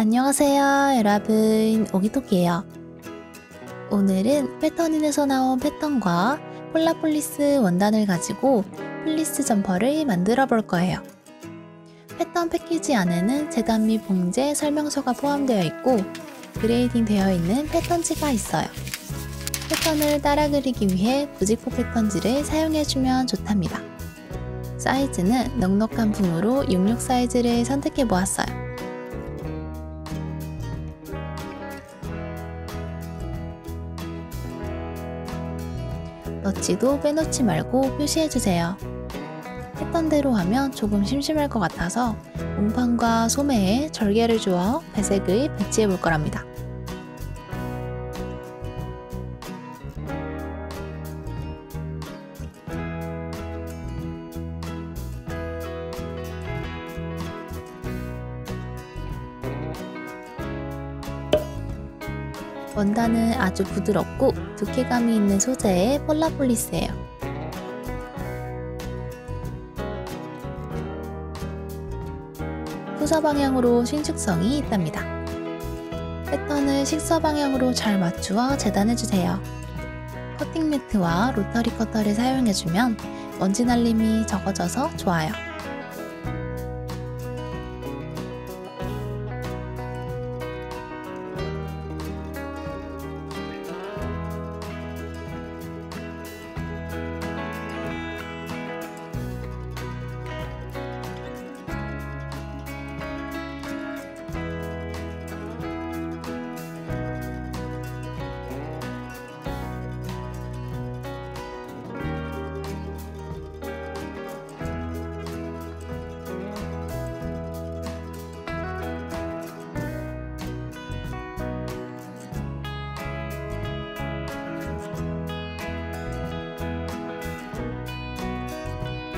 안녕하세요 여러분, 오기토키예요. 오늘은 패턴인에서 나온 패턴과 폴라폴리스 원단을 가지고 플리스 점퍼를 만들어 볼 거예요. 패턴 패키지 안에는 재단 및 봉제 설명서가 포함되어 있고 그레이딩 되어 있는 패턴지가 있어요. 패턴을 따라 그리기 위해 부직포 패턴지를 사용해주면 좋답니다. 사이즈는 넉넉한 품으로 66 사이즈를 선택해 보았어요. 너치도 빼놓지 말고 표시해주세요. 패턴대로 하면 조금 심심할 것 같아서 몸판과 소매에 절개를 주어 배색을 배치해 볼 거랍니다. 원단은 아주 부드럽고 두께감이 있는 소재의 폴라폴리스예요. 후서 방향으로 신축성이 있답니다. 패턴을 식서 방향으로 잘 맞추어 재단해주세요. 커팅 매트와 로터리 커터를 사용해주면 먼지 날림이 적어져서 좋아요.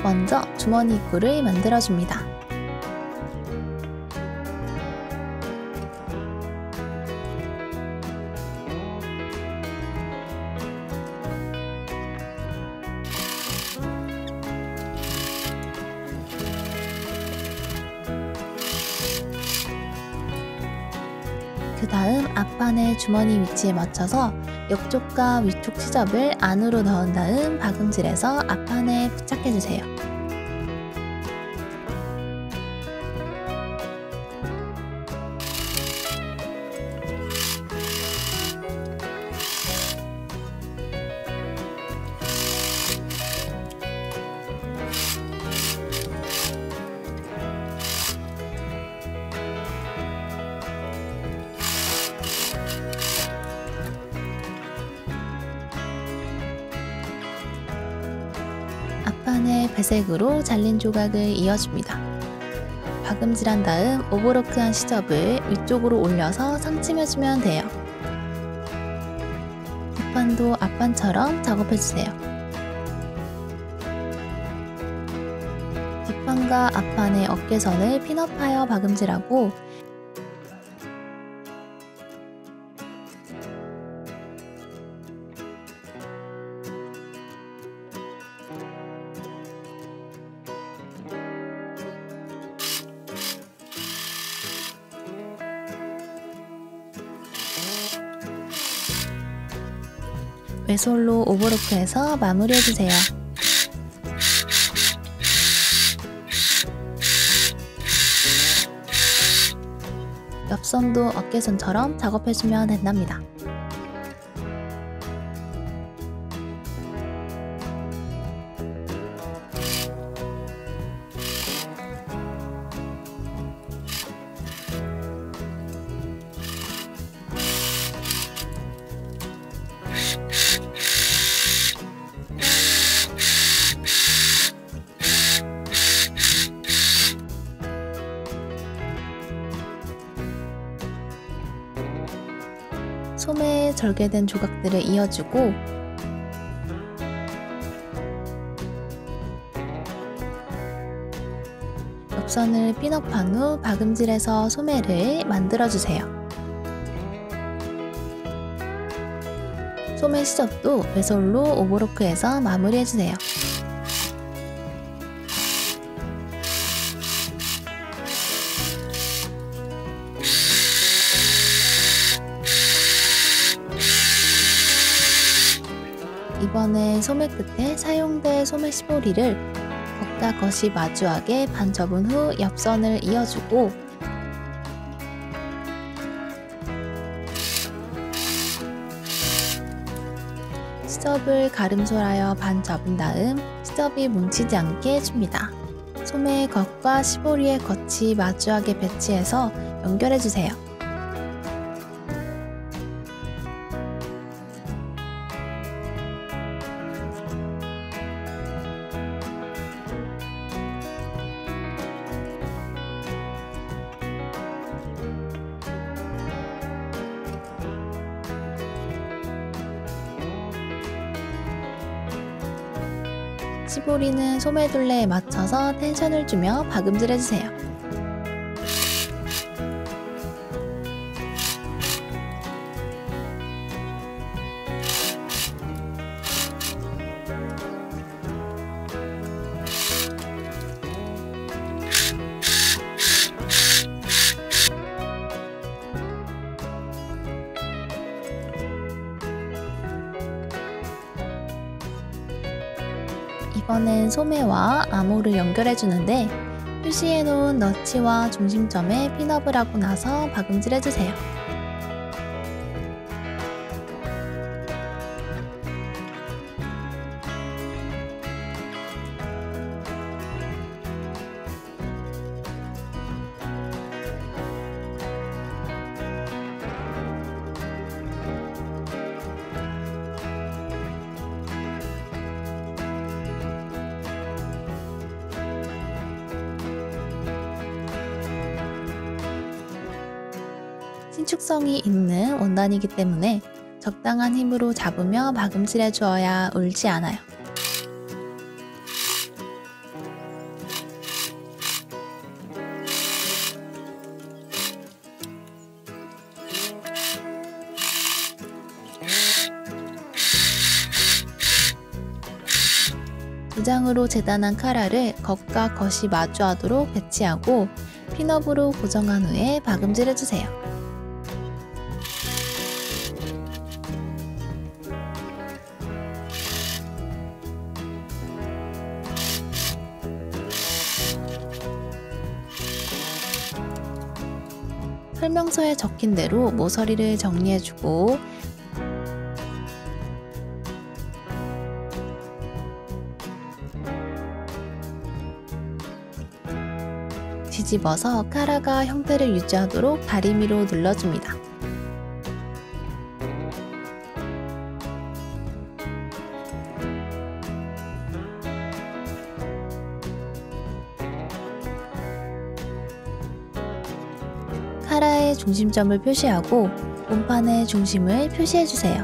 먼저 주머니 입구를 만들어줍니다. 그 다음 앞판의 주머니 위치에 맞춰서 옆쪽과 위쪽 시접을 안으로 넣은 다음 박음질해서 앞판에 부착해주세요. 앞판에 배색으로 잘린 조각을 이어줍니다. 박음질한 다음 오버로크한 시접을 위쪽으로 올려서 상침해주면 돼요. 뒷판도 앞판처럼 작업해주세요. 뒷판과 앞판의 어깨선을 핀업하여 박음질하고 외솔로 오버로크해서 마무리해주세요. 옆선도 어깨선처럼 작업해주면 된답니다. 소매에 절개된 조각들을 이어주고 옆선을 핀업한 후 박음질해서 소매를 만들어주세요. 소매 시접도 외솔로 오버로크해서 마무리해주세요. 이번엔 소매 끝에 사용된 소매 시보리를 겉과 겉이 마주하게 반 접은 후 옆선을 이어주고 시접을 가름솔하여 반 접은 다음 시접이 뭉치지 않게 해줍니다. 소매의 겉과 시보리의 겉이 마주하게 배치해서 연결해주세요. 시보리는 소매둘레에 맞춰서 텐션을 주며 박음질해주세요. 이번엔 소매와 암호를 연결해주는데 표시해놓은 너치와 중심점에 핀업을 하고 나서 박음질해주세요. 신축성이 있는 원단이기 때문에 적당한 힘으로 잡으며 박음질해 주어야 울지 않아요. 두 장으로 재단한 카라를 겉과 겉이 마주하도록 배치하고 핀업으로 고정한 후에 박음질해주세요. 설명서에 적힌 대로 모서리를 정리해주고 뒤집어서 카라가 형태를 유지하도록 다리미로 눌러줍니다. 카라의 중심점을 표시하고 몸판의 중심을 표시해주세요.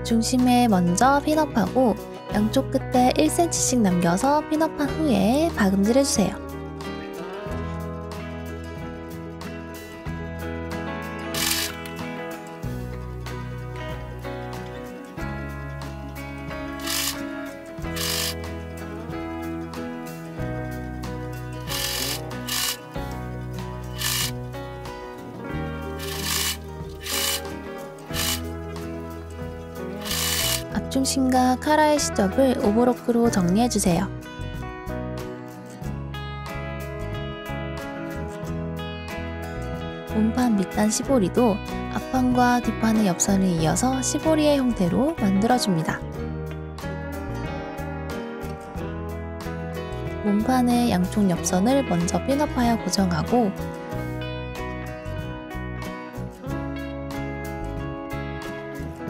중심에 먼저 핀업하고 양쪽 끝에 1cm씩 남겨서 핀업한 후에 박음질해주세요. 앞중심과 카라의 시접을 오버로크로 정리해주세요. 몸판 밑단 시보리도 앞판과 뒷판의 옆선을 이어서 시보리의 형태로 만들어줍니다. 몸판의 양쪽 옆선을 먼저 핀업하여 고정하고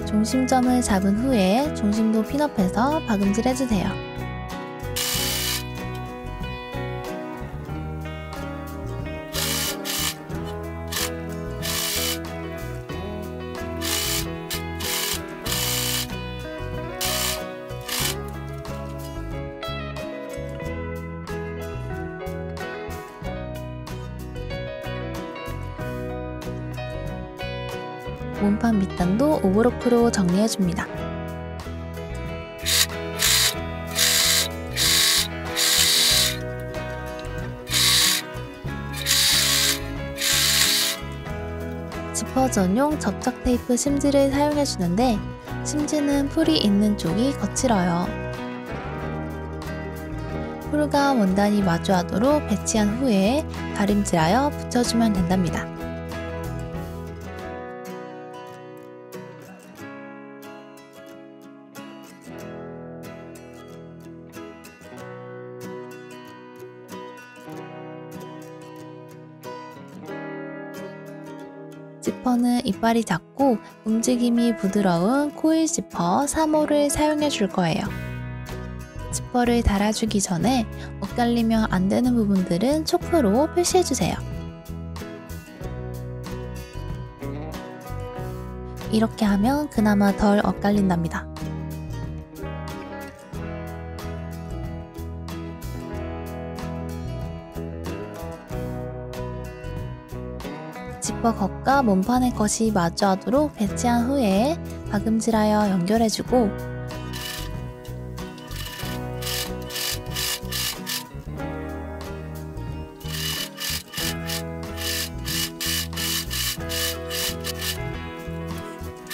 중심점을 잡은 후에 중심도 핀업해서 박음질해주세요. 몸판 밑단도 오버로크로 정리해줍니다. 지퍼 전용 접착 테이프 심지를 사용해주는데 심지는 풀이 있는 쪽이 거칠어요. 풀과 원단이 마주하도록 배치한 후에 다림질하여 붙여주면 된답니다. 지퍼는 이빨이 작고 움직임이 부드러운 코일 지퍼 3호를 사용해 줄 거예요. 지퍼를 달아주기 전에 엇갈리면 안 되는 부분들은 초크로 표시해 주세요. 이렇게 하면 그나마 덜 엇갈린답니다. 지퍼 겉과 몸판의 겉이 마주하도록 배치한 후에 박음질하여 연결해주고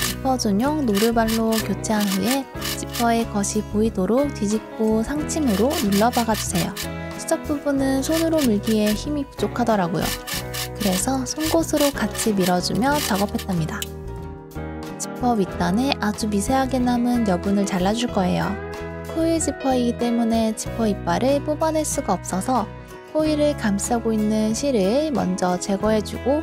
지퍼 전용 노르발로 교체한 후에 지퍼의 겉이 보이도록 뒤집고 상침으로 눌러 박아주세요. 시작 부분은 손으로 밀기에 힘이 부족하더라고요. 그래서 송곳으로 같이 밀어주며 작업했답니다. 지퍼 윗단에 아주 미세하게 남은 여분을 잘라줄 거예요. 코일 지퍼이기 때문에 지퍼 이빨을 뽑아낼 수가 없어서 코일을 감싸고 있는 실을 먼저 제거해주고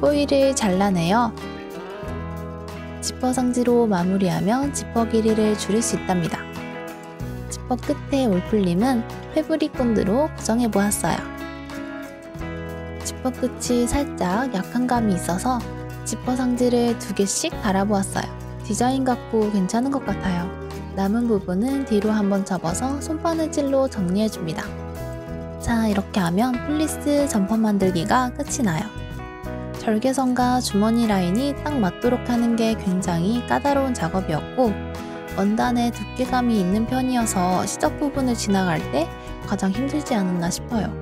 코일을 잘라내어 지퍼 상지로 마무리하면 지퍼 길이를 줄일 수 있답니다. 지퍼 끝에 올풀림은 패브릭 본드로 고정해 보았어요. 지퍼 끝이 살짝 약한 감이 있어서 지퍼 상지를 2개씩 달아보았어요. 디자인 같고 괜찮은 것 같아요. 남은 부분은 뒤로 한번 접어서 손바느질로 정리해줍니다. 자, 이렇게 하면 플리스 점퍼 만들기가 끝이 나요. 절개선과 주머니 라인이 딱 맞도록 하는 게 굉장히 까다로운 작업이었고 원단에 두께감이 있는 편이어서 시접 부분을 지나갈 때 가장 힘들지 않았나 싶어요.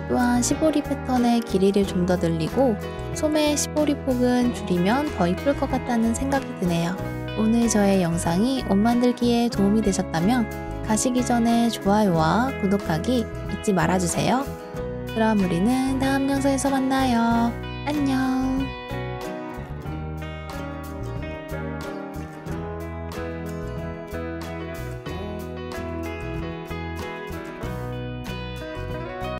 또한 시보리 패턴의 길이를 좀 더 늘리고 소매 시보리 폭은 줄이면 더 이쁠 것 같다는 생각이 드네요. 오늘 저의 영상이 옷 만들기에 도움이 되셨다면 가시기 전에 좋아요와 구독하기 잊지 말아주세요. 그럼 우리는 다음 영상에서 만나요. 안녕.